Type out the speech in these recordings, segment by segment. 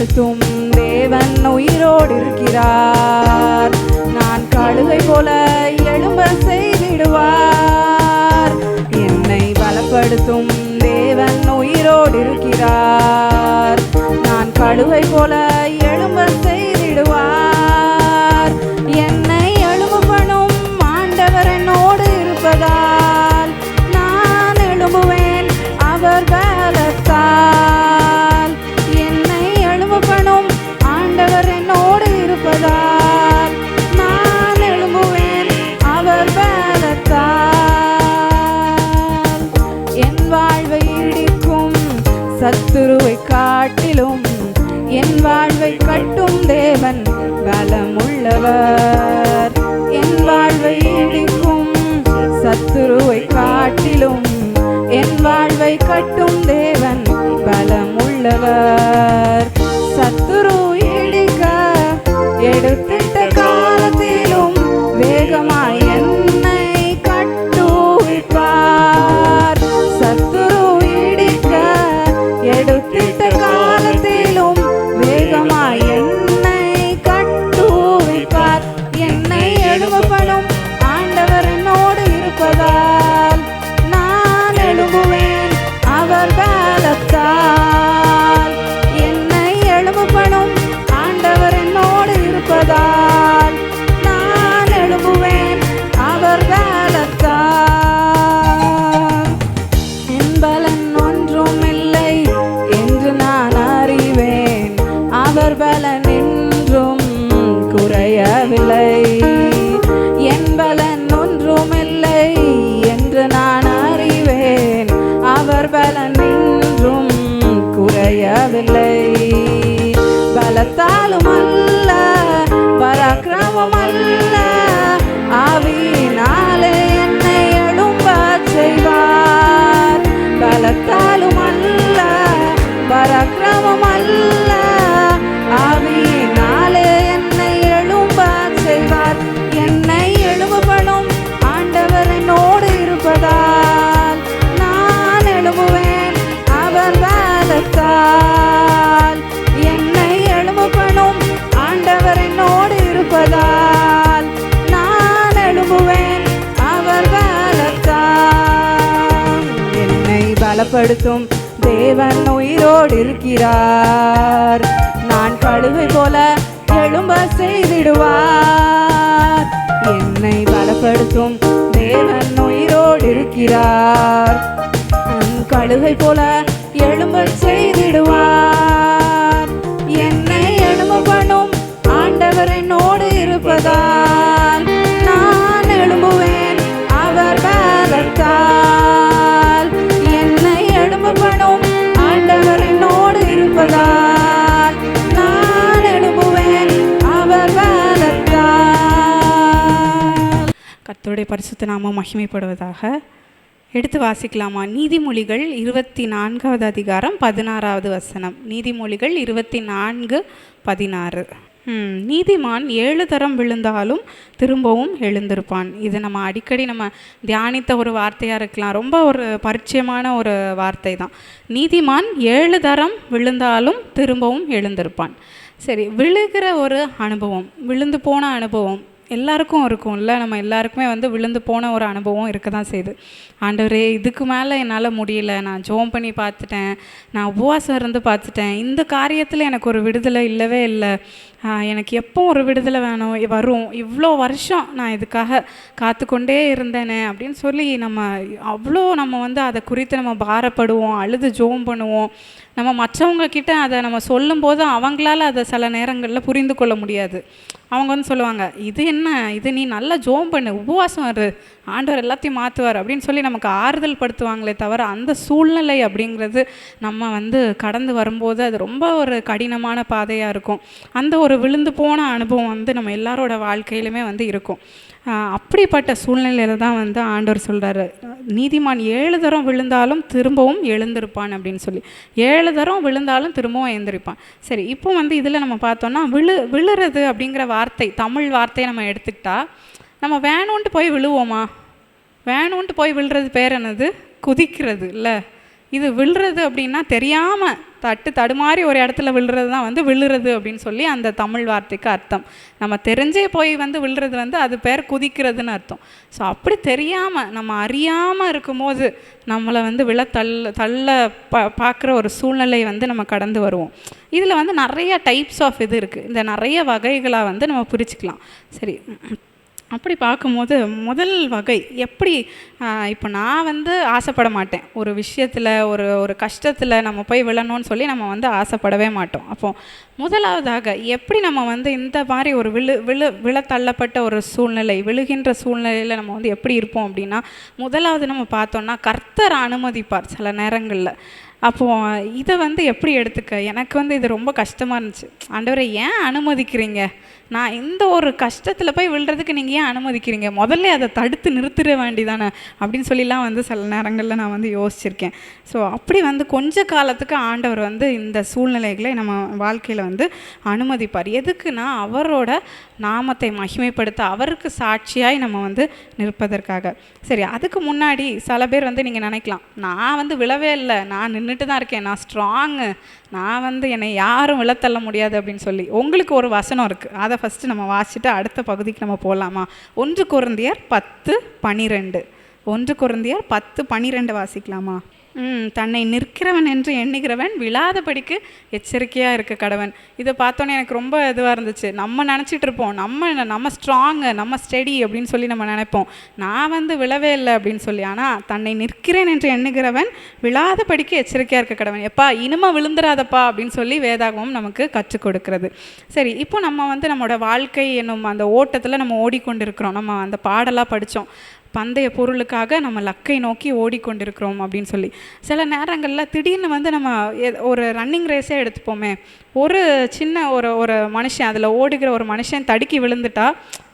பலப்படுத்தும் தேவன் உயிரோடு இருக்கிறார். நான் கழுகை போல எழும்ப செய்திடுவார். என்னை பலப்படுத்தும் தேவன் உயிரோடு இருக்கிறார். நான் கழுகை போல எழும்ப செய்திடுவார். என்னை எழும்பணும் ஆண்டவர் என்னோடு இருப்பதால் நான் எழும்புவேன் அவர் பலத்தால். என்னை எழும்பணும் ஆண்டவர் என்னோடு இருப்பதால் நான் எழும்புவேன் அவர் பலத்தால். என் வாழ்வை இடிக்கும் சத்துருவை காட்டிலும் என் வாழ்வை கட்டும் தேவன் பலமுள்ளவர். என் வாழ்வை இடிக்கும் சத்துருவை காட்டிலும் என் வாழ்வை கட்டும் தேவன் பலமுள்ளவர். சத்துரு இடிக்க எடுத்திட்ட காலத்திலும் வேகமாய் என்னை கட்டுவிப்பார். சத்துரு இடிக்க எடுத்திட்ட காலத்திலும் வேகமாய் என்னை கட்டுவிப்பார். என்னை எழும்பப்படும் ஆண்டவர் என்னோடு இருப்பதால் நான் எழும்புவேன் அவர் பலத்தால். என்னை எழும்பப்படும் ஆண்டவர் என்னோடு இருப்பதால் நான் எழும்புவேன் அவர் பலத்தால். என் பலன் ஒன்றும் இல்லை என்று நான் அறிவேன். அவர் பலன் என்றும் குறையவில்லை. என் பலன் ஒன்றும் இல்லை என்று நான் அறிவேன். அவர் பலன் என்றும் குறையவில்லை. பலத்தாலும் அல்ல பராக்கிரமம் அல்ல ஆவியினாலே என்னை எழும்பச் செய்வார். பலத்தாலும் அல்ல பராக்கிரமம் அல்ல ஆவியினாலே என்னை எழும்பச் செய்வார். என்னை எழும்பப்படும் ஆண்டவர் என்னோடு இருப்பதால் நான் எழும்புவேன் அவர் பலத்தால். என்னை எழும்பப்படும் ஆண்டவர் என்னோடு இருப்பதால் நான் எழும்புவேன் அவர் பலத்தால். என்னை பலப்படுத்தும் தேவன் உயிரோடு இருக்கிறார். நான் கழுகை போல எழும்ப செய்திடுவார். என்னை பலப்படுத்தும் தேவன் உயிரோடு இருக்கிறார். கழுகை போல எழும்ப செய்திடுவார். என்னை எழும்பணும் ஆண்டவர் என்னோடு இருப்பதால் நான் எழும்புவேன் அவர் பலத்தால். என்னை எழும்பணும் ஆண்டவர் என்னோடு இருப்பதால் நான் எழும்புவேன் அவர் பலத்தால். கர்த்தருடைய பரிசுத்த நாமம் மகிமைப்படுவதாக. எடுத்து வாசிக்கலாமா? நீதிமொழிகள் 24வது அதிகாரம் 16வது வசனம். நீதிமொழிகள் 24:16. நீதிமான் 7 தரம் விழுந்தாலும் திரும்பவும் எழுந்திருப்பான். இது நம்ம அடிக்கடி நம்ம தியானித்த ஒரு வார்த்தையாக இருக்கலாம். ரொம்ப ஒரு பரிச்சயமான ஒரு வார்த்தை தான். நீதிமான் 7 தரம் விழுந்தாலும் திரும்பவும் எழுந்திருப்பான். சரி, விழுகிற ஒரு அனுபவம், விழுந்து போன அனுபவம் எல்லாருக்கும் இருக்கும்ல. நம்ம எல்லாருக்குமே விழுந்து போன ஒரு அனுபவம் இருக்க தான் செய்யுது. ஆண்டவரே, இதுக்கு மேலே என்னால் முடியல, நான் ஜெபம் பண்ணி பார்த்துட்டேன், நான் உபவாசம் இருந்து பார்த்துட்டேன், இந்த காரியத்தில் எனக்கு ஒரு விடுதலை இல்லவே இல்லை, எனக்கு எப்போ ஒரு விடுதலை வேணும் வரும், இவ்வளோ வருஷம் நான் இதுக்காக காத்துக்கொண்டே இருந்தேனே அப்படின்னு சொல்லி நம்ம அதை குறித்து நம்ம பாரப்படுவோம், அழுது ஜெபம் பண்ணுவோம். நம்ம மற்றவங்க கிட்ட அதை நம்ம சொல்லும்போது அவங்களால அதை சில நேரங்களில் புரிந்து கொள்ள முடியாது. அவங்க சொல்லுவாங்க, இது என்ன, இது நீ நல்லா ஜெபம் பண்ணு, உபவாசம் இரு, ஆண்டவர் எல்லாத்தையும் மாற்றுவார் அப்படின்னு சொல்லி நமக்கு ஆறுதல் படுத்துவாங்களே தவிர, அந்த சூழ்நிலை அப்படிங்கிறது நம்ம கடந்து வரும்போது அது ரொம்ப ஒரு கடினமான பாதையாக இருக்கும். அந்த ஒரு விழுந்து போன அனுபவம் நம்ம எல்லாரோட வாழ்க்கையிலுமே இருக்கும். அப்படிப்பட்ட சூழ்நிலையில் தான் ஆண்டவர் சொல்கிறாரு, நீதிமான் 7 தரம் விழுந்தாலும் திரும்பவும் எழுந்திருப்பான் அப்படின்னு சொல்லி. 7 தரம் விழுந்தாலும் திரும்பவும் எழுந்திருப்பான். சரி, இப்போ இதில் நம்ம பார்த்தோன்னா விழுறது அப்படிங்கிற வார்த்தை, தமிழ் வார்த்தையை நம்ம எடுத்துக்கிட்டா, நம்ம வேணும்ன்ட்டு போய் விழுவோமா? வேணும்ன்ட்டு போய் விழுறது பேர் என்னது? குதிக்கிறது இல்லை. இது விழுறது அப்படின்னா தெரியாமல் தடுமாறி ஒரு இடத்துல விழுறது தான் வந்து விழுறது அப்படின்னு சொல்லி அந்த தமிழ் வார்த்தைக்கு அர்த்தம். நம்ம தெரிஞ்சே போய் வந்து விழுறது வந்து அது பேர் குதிக்கிறதுன்னு அர்த்தம். ஸோ அப்படி தெரியாமல் நம்ம அறியாமல் இருக்கும்போது நம்மளை வந்து தள்ள பார்க்குற ஒரு சூழ்நிலை வந்து நம்ம கடந்து வருவோம். இதில் வந்து நிறைய டைப்ஸ் ஆஃப் இது இருக்குது. இந்த நிறைய வகைகளாக வந்து நம்ம பிரிச்சுக்கலாம். சரி, அப்படி பார்க்கும்போது முதல் வகை எப்படி, இப்போ நான் வந்து ஆசைப்பட மாட்டேன் ஒரு விஷயத்தில், ஒரு கஷ்டத்தில் நம்ம போய் விழணும்னு சொல்லி நம்ம வந்து ஆசைப்படவே மாட்டோம். அப்போது முதலாவதாக எப்படி நம்ம வந்து இந்த மாதிரி ஒரு விழத்தள்ளப்பட்ட ஒரு சூழ்நிலை, விழுகின்ற சூழ்நிலையில் நம்ம வந்து எப்படி இருப்போம் அப்படின்னா, முதலாவது நம்ம பார்த்தோன்னா கர்த்தர் அனுமதிப்பார் சில நேரங்களில். அப்போது இதை வந்து எப்படி எடுத்துக்க, எனக்கு வந்து இது ரொம்ப கஷ்டமாக இருந்துச்சு. ஆண்டவரே ஏன் அனுமதிக்கிறீங்க, நான் இந்த ஒரு கஷ்டத்தில் போய் விழுறதுக்கு நீங்கள் ஏன் அனுமதிக்கிறீங்க, முதல்ல அதை தடுத்து நிறுத்திட வேண்டிதானே அப்படின்னு சொல்லிலாம் வந்து சில நேரங்களில் நான் வந்து யோசிச்சிருக்கேன். ஸோ அப்படி வந்து கொஞ்ச காலத்துக்கு ஆண்டவர் வந்து இந்த சூழ்நிலைகளை நம்ம வாழ்க்கையில் வந்து அனுமதிப்பார். எதுக்குன்னா அவரோட நாமத்தை மகிமைப்படுத்த, அவருக்கு சாட்சியாய் நம்ம வந்து நிற்பதற்காக. சரி, அதுக்கு முன்னாடி சில பேர் வந்து நீங்கள் நினைக்கலாம், நான் வந்து விழவே இல்லை, நான் நின்றுட்டு தான் இருக்கேன், நான் ஸ்ட்ராங்கு, நான் வந்து என்னை யாரும் விழத்தள்ள முடியாது அப்படின்னு சொல்லி. உங்களுக்கு ஒரு வசனம் இருக்குது, அதை ஃபஸ்ட்டு நம்ம வாசிச்சுட்டு அடுத்த பகுதிக்கு நம்ம போகலாமா? 1 கொரிந்தியர் 10:12. 1 கொரிந்தியர் 10:12 வாசிக்கலாமா? தன்னை நிற்கிறவன் என்று எண்ணுகிறவன் விழாதபடிக்கு எச்சரிக்கையாக இருக்க கடவன். இதை பார்த்தோன்னே எனக்கு ரொம்ப இதுவாக இருந்துச்சு. நம்ம நினச்சிட்டு இருப்போம் நம்ம ஸ்ட்ராங்கு, நம்ம ஸ்டெடி அப்படின்னு சொல்லி நம்ம நினைப்போம், நான் வந்து விழவே இல்லை அப்படின்னு சொல்லி. ஆனால் தன்னை நிற்கிறேன் என்று எண்ணுகிறவன் விழாதபடிக்கு எச்சரிக்கையாக இருக்க கடவன். எப்பா இனிமே விழுந்துராதப்பா அப்படின்னு சொல்லி வேதாகமம் நமக்கு கற்றுக் கொடுக்கிறது. சரி, இப்போ நம்ம வந்து நம்மளோட வாழ்க்கை என்னும் அந்த ஓட்டத்தில் நம்ம ஓடிக்கொண்டிருக்கிறோம். நம்ம அந்த பாடலாக படித்தோம், பந்தய பொருளுக்காக நம்ம லக்கை நோக்கி ஓடிக்கொண்டிருக்கிறோம் அப்படின்னு சொல்லி. சில நேரங்களில் திடீர்னு வந்து நம்ம ஒரு ரன்னிங் ரேஸே எடுத்துப்போமே, ஒரு சின்ன ஒரு மனுஷன், அதில் ஓடுகிற ஒரு மனுஷன் தடுக்கி விழுந்துட்டா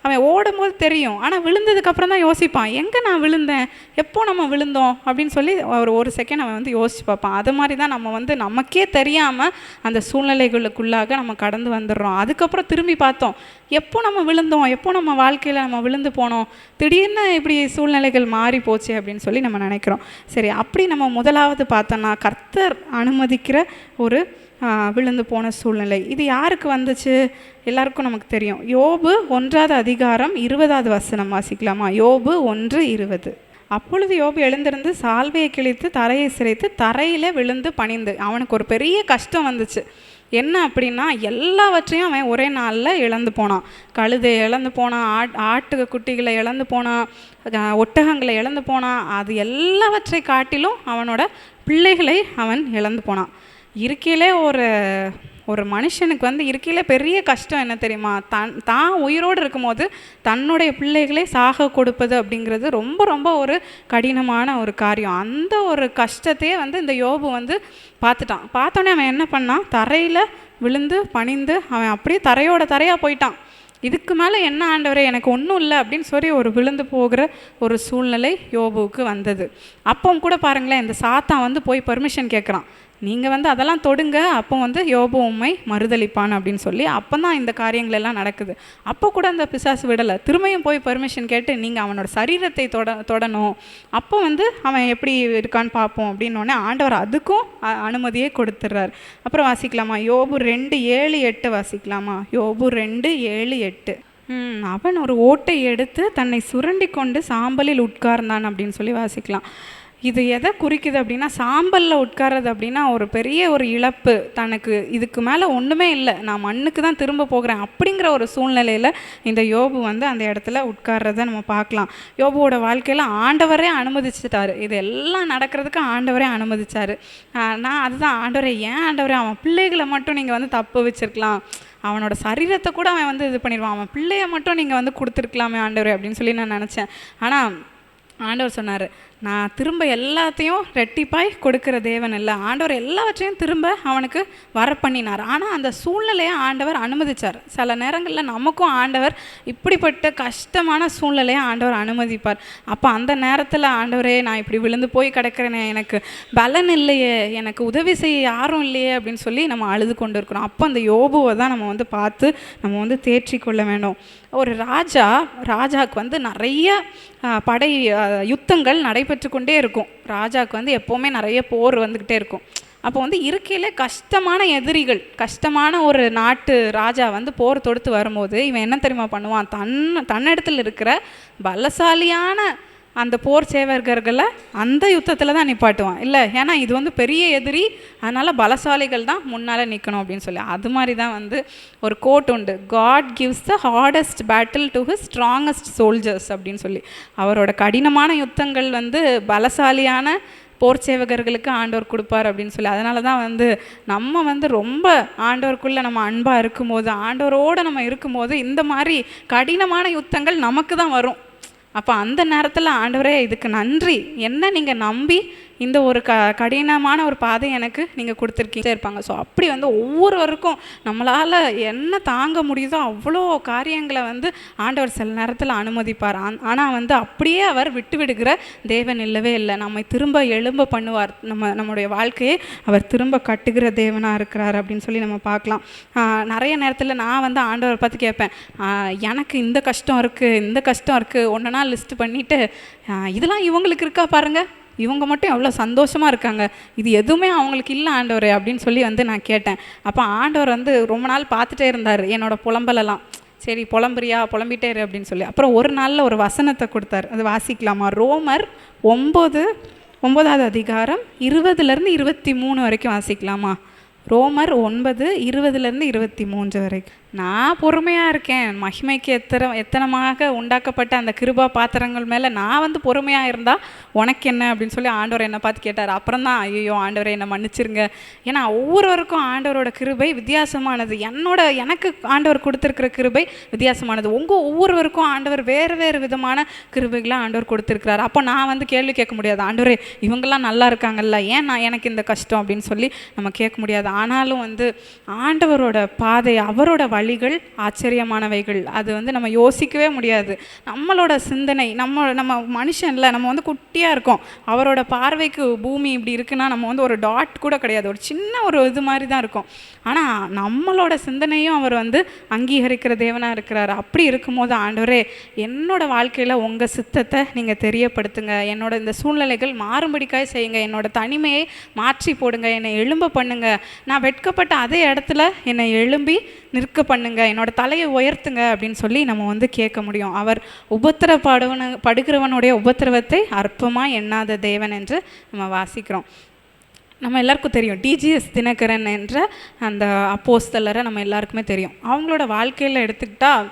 அவன் ஓடும்போது தெரியும், ஆனால் விழுந்ததுக்கப்புறம் தான் யோசிப்பான், எங்கே நான் விழுந்தேன், எப்போ நம்ம விழுந்தோம் அப்படின்னு சொல்லி ஒரு செகண்ட் அவன் வந்து யோசிச்சு பார்ப்பான். அது மாதிரி தான் நம்ம வந்து நமக்கே தெரியாமல் அந்த சூழ்நிலைகளுக்குள்ளாக நம்ம கடந்து வந்துடுறோம். அதுக்கப்புறம் திரும்பி பார்த்தோம், எப்போ நம்ம விழுந்தோம், எப்போ நம்ம வாழ்க்கையில் நம்ம விழுந்து போனோம், திடீர்னு இப்படி சூழ்நிலைகள் மாறி போச்சு அப்படின்னு சொல்லி நம்ம நினைக்கிறோம். சரி, அப்படி நம்ம முதலாவது பார்த்தோன்னா கர்த்தர் அனுமதிக்கிற ஒரு விழுந்து போன சூழ்நிலை. இது யாருக்கு வந்துச்சு? எல்லாருக்கும் நமக்கு தெரியும். யோபு 1:20 வாசிக்கலாமா? யோபு 1:20. அப்பொழுது யோபு எழுந்திருந்து சால்வையை கிழித்து தரையை சிரைத்து தரையில் விழுந்து பணிந்து. அவனுக்கு ஒரு பெரிய கஷ்டம் வந்துச்சு. என்ன அப்படின்னா, எல்லாவற்றையும் அவன் ஒரே நாளில் இழந்து போனான். கழுதையை இழந்து போனான், ஆட்டு குட்டிகளை இழந்து போனான், ஒட்டகங்களை இழந்து போனான். அது எல்லாவற்றை காட்டிலும் அவனோட பிள்ளைகளை அவன் இழந்து போனான். இருக்கையிலே ஒரு மனுஷனுக்கு வந்து இருக்கையிலே பெரிய கஷ்டம் என்ன தெரியுமா? தான் உயிரோடு இருக்கும்போது தன்னுடைய பிள்ளைகளே சாக கொடுப்பது அப்படிங்கிறது ரொம்ப ரொம்ப ஒரு கடினமான ஒரு காரியம். அந்த ஒரு கஷ்டத்தையே வந்து இந்த யோபு வந்து பார்த்துட்டான். பார்த்தோன்னே அவன் என்ன பண்ணான், தரையில் விழுந்து பணிந்து அவன் அப்படியே தரையாக போயிட்டான். இதுக்கு மேலே என்ன ஆண்டவரே, எனக்கு ஒன்றும் இல்லை அப்படின்னு சொல்லி ஒரு விழுந்து போகிற ஒரு சூழ்நிலை யோபுவுக்கு வந்தது. அப்போ கூட பாருங்களேன், இந்த சாத்தான் வந்து போய் பர்மிஷன் கேட்குறான், நீங்கள் வந்து அதெல்லாம் தொடுங்க, அப்போ வந்து யோபு உம்மை மறுதளிப்பான் அப்படின்னு சொல்லி. அப்போ தான் இந்த காரியங்கள் எல்லாம் நடக்குது. அப்போ கூட அந்த பிசாசு விடலை, திரும்பியும் போய் பர்மிஷன் கேட்டு நீங்கள் அவனோட சரீரத்தை தொடணும், அப்போ வந்து அவன் எப்படி இருக்கான்னு பார்ப்போம் அப்படின்னோடனே ஆண்டவர் அதுக்கும் அனுமதியே கொடுத்துட்றார். அப்புறம் வாசிக்கலாமா? யோபு 2:7-8 வாசிக்கலாமா? யோபு 2:7-8. அவன் ஒரு ஓட்டை எடுத்து தன்னை சுரண்டி கொண்டு சாம்பலில் உட்கார்ந்தான் அப்படின்னு சொல்லி வாசிக்கலாம். இது எதை குறிக்குது அப்படின்னா, சாம்பலில் உட்கார்றது அப்படின்னா ஒரு பெரிய ஒரு இழப்பு, தனக்கு இதுக்கு மேலே ஒன்றுமே இல்லை, நான் மண்ணுக்கு தான் திரும்ப போகிறேன் அப்படிங்கிற ஒரு சூழ்நிலையில் இந்த யோபு வந்து அந்த இடத்துல உட்கார்றதை நம்ம பார்க்கலாம். யோபுவோட வாழ்க்கையில் ஆண்டவரே அனுமதிச்சிட்டாரு, இது எல்லாம் நடக்கிறதுக்கு ஆண்டவரே அனுமதிச்சார். நான் அதுதான், ஆண்டவரே ஏன் ஆண்டவரே, அவன் பிள்ளைகளை மட்டும் நீங்கள் வந்து தப்பு வச்சிருக்கலாம், அவனோட சரீரத்தை கூட அவன் வந்து இது பண்ணிடுவான், அவன் பிள்ளையை மட்டும் நீங்கள் வந்து கொடுத்துருக்கலாமே ஆண்டவரே அப்படின்னு சொல்லி நான் நினச்சேன். ஆனால் ஆண்டவர் சொன்னார், நான் திரும்ப எல்லாத்தையும் ரெட்டிப்பாய் கொடுக்குற தேவன் இல்லை, ஆண்டவர் எல்லாவற்றையும் திரும்ப அவனுக்கு வர பண்ணினார். ஆனால் அந்த சூழ்நிலையை ஆண்டவர் அனுமதித்தார். சில நேரங்களில் நமக்கும் ஆண்டவர் இப்படிப்பட்ட கஷ்டமான சூழ்நிலையை ஆண்டவர் அனுமதிப்பார். அப்போ அந்த நேரத்தில் ஆண்டவரே, நான் இப்படி விழுந்து போய் கிடக்கிறேனே, எனக்கு பலன் இல்லையே, எனக்கு உதவி செய்ய யாரும் இல்லையே அப்படின்னு சொல்லி நம்ம அழுது கொண்டு இருக்கிறோம். அப்போ அந்த யோபுவை தான் நம்ம வந்து பார்த்து நம்ம வந்து தேற்றி கொள்ள வேண்டும். ஒரு ராஜாவுக்கு வந்து நிறைய படை யுத்தங்கள் நடைபெற்று கொண்டே இருக்கும். ராஜாவுக்கு வந்து எப்போவுமே நிறைய போர் வந்துக்கிட்டே இருக்கும். அப்போ வந்து இருக்கையில் கஷ்டமான எதிரிகள், கஷ்டமான ஒரு நாட்டு ராஜா வந்து போர் தொடுத்து வரும்போது இவன் என்ன தெரியுமா பண்ணுவான், தன்னிடத்தில் இருக்கிற பலசாலியான அந்த போர் சேவகர்களை அந்த யுத்தத்தில் தான் நிப்பாட்டுவான். இல்லை, ஏன்னா இது வந்து பெரிய எதிரி, அதனால் பலசாலிகள் தான் முன்னால் நிற்கணும் அப்படின்னு சொல்லி. அது மாதிரி தான் வந்து ஒரு கோட் உண்டு, God gives the hardest battle to his strongest soldiers அப்படின்னு சொல்லி. அவரோட கடினமான யுத்தங்கள் வந்து பலசாலியான போர் சேவகர்களுக்கு ஆண்டவர் கொடுப்பார் அப்படின்னு சொல்லி. அதனால தான் வந்து நம்ம வந்து ரொம்ப ஆண்டவருக்குள்ளே நம்ம அன்பாக இருக்கும்போது, ஆண்டவரோடு நம்ம இருக்கும்போது இந்த மாதிரி கடினமான யுத்தங்கள் நமக்கு தான் வரும். அப்போ அந்த நேரத்தில் ஆண்டவரே இதுக்கு நன்றி, என்ன நீங்கள் நம்பி இந்த ஒரு கடினமான ஒரு பாதை எனக்கு நீங்கள் கொடுத்துருக்கீங்க இருப்பாங்க. ஸோ அப்படி வந்து ஒவ்வொருவருக்கும் நம்மளால் என்ன தாங்க முடியுதோ அவ்வளோ காரியங்களை வந்து ஆண்டவர் சில நேரத்தில் அனுமதிப்பார். ஆனால் வந்து அப்படியே அவர் விட்டு விடுகிற தேவன் இல்லவே இல்லை. நம்மை திரும்ப எழும்ப பண்ணுவார். நம்முடைய வாழ்க்கையை அவர் திரும்ப கட்டுகிற தேவனாக இருக்கிறார் அப்படின்னு சொல்லி நம்ம பார்க்கலாம். நிறைய நேரத்தில் நான் வந்து ஆண்டவர் பார்த்து கேட்பேன், எனக்கு இந்த கஷ்டம் இருக்குது, இந்த கஷ்டம் இருக்குது, ஒன்று நாள் லிஸ்ட் பண்ணிவிட்டு இதெல்லாம் இவங்களுக்கு இருக்கா பாருங்கள், இவங்க மட்டும் எவ்வளோ சந்தோஷமாக இருக்காங்க, இது எதுவுமே அவங்களுக்கு இல்லை ஆண்டவர் அப்படின்னு சொல்லி வந்து நான் கேட்டேன். அப்போ ஆண்டவர் வந்து ரொம்ப நாள் பார்த்துட்டே இருந்தார் என்னோடய புலம்பலெல்லாம். சரி புலம்புறியா, புலம்பிட்டே இரு அப்படின்னு சொல்லி. அப்புறம் ஒரு நாளில் ஒரு வசனத்தை கொடுத்தார், அது வாசிக்கலாமா? ரோமர் 9ஆவது அதிகாரம் 20-23 வரைக்கும் வாசிக்கலாமா? ரோமர் 9:20-23 வரைக்கும். நான் பொறுமையாக இருக்கேன், மகிமைக்கு எத்தனமாக உண்டாக்கப்பட்ட அந்த கிருபா பாத்திரங்கள் மேலே நான் வந்து பொறுமையாக இருந்தால் உனக்கு என்ன அப்படின்னு சொல்லி ஆண்டவர் என்னை பார்த்து கேட்டார். அப்புறம் தான் ஐயோ ஆண்டவரை என்னை மன்னிச்சிருங்க, ஏன்னா ஒவ்வொருவருக்கும் ஆண்டவரோட கிருபை வித்தியாசமானது. எனக்கு ஆண்டவர் கொடுத்துருக்கிற கிருபை வித்தியாசமானது. ஒவ்வொருவருக்கும் ஆண்டவர் வேறு வேறு விதமான கிருபைகளை ஆண்டவர் கொடுத்துருக்கிறார். அப்போ நான் வந்து கேள்வி கேட்க முடியாது, ஆண்டவரே இவங்கெல்லாம் நல்லா இருக்காங்கல்ல, ஏன் எனக்கு இந்த கஷ்டம் அப்படின்னு சொல்லி நம்ம கேட்க முடியாது. ஆனாலும் வந்து ஆண்டவரோட பாதை, அவரோட வழிகள் ஆச்சரியமானவைகள். அது வந்து நம்ம யோசிக்கவே முடியாது. நம்மளோட சிந்தனை, நம்ம மனுஷன்ல நம்ம வந்து குட்டியாக இருக்கோம். அவரோட பார்வைக்கு பூமி இப்படி இருக்குன்னா நம்ம வந்து ஒரு டாட் கூட கிடையாது, ஒரு சின்ன ஒரு இது மாதிரி தான் இருக்கும். ஆனால் நம்மளோட சிந்தனையும் அவர் வந்து அங்கீகரிக்கிற தேவனாக இருக்கிறார். அப்படி இருக்கும்போது ஆண்டவரே என்னோட வாழ்க்கையில் உங்கள் சித்தத்தை நீங்கள் தெரியப்படுத்துங்க, என்னோட இந்த சூழ்நிலைகள் மாறும்படிக்காய் செய்யுங்க, என்னோட தனிமையை மாற்றி போடுங்க, என்னை எழும்ப பண்ணுங்க, நான் வெட்கப்பட்ட அதே இடத்துல என்னை எழும்பி நிற்க பண்ணுங்க, என்னோட தலையை உயர்த்துங்க அப்படின்னு சொல்லி நம்ம வந்து கேட்க முடியும். அவர் படுகிறவனுடைய உபத்திரவத்தை அற்பமாக எண்ணாத தேவன் என்று நம்ம வாசிக்கிறோம். நம்ம எல்லாருக்கும் தெரியும், டிஜிஎஸ் தினகரன் என்ற அந்த அப்போஸ்தலரை நம்ம எல்லாருக்குமே தெரியும். அவங்களோட வாழ்க்கையில் எடுத்துக்கிட்டால்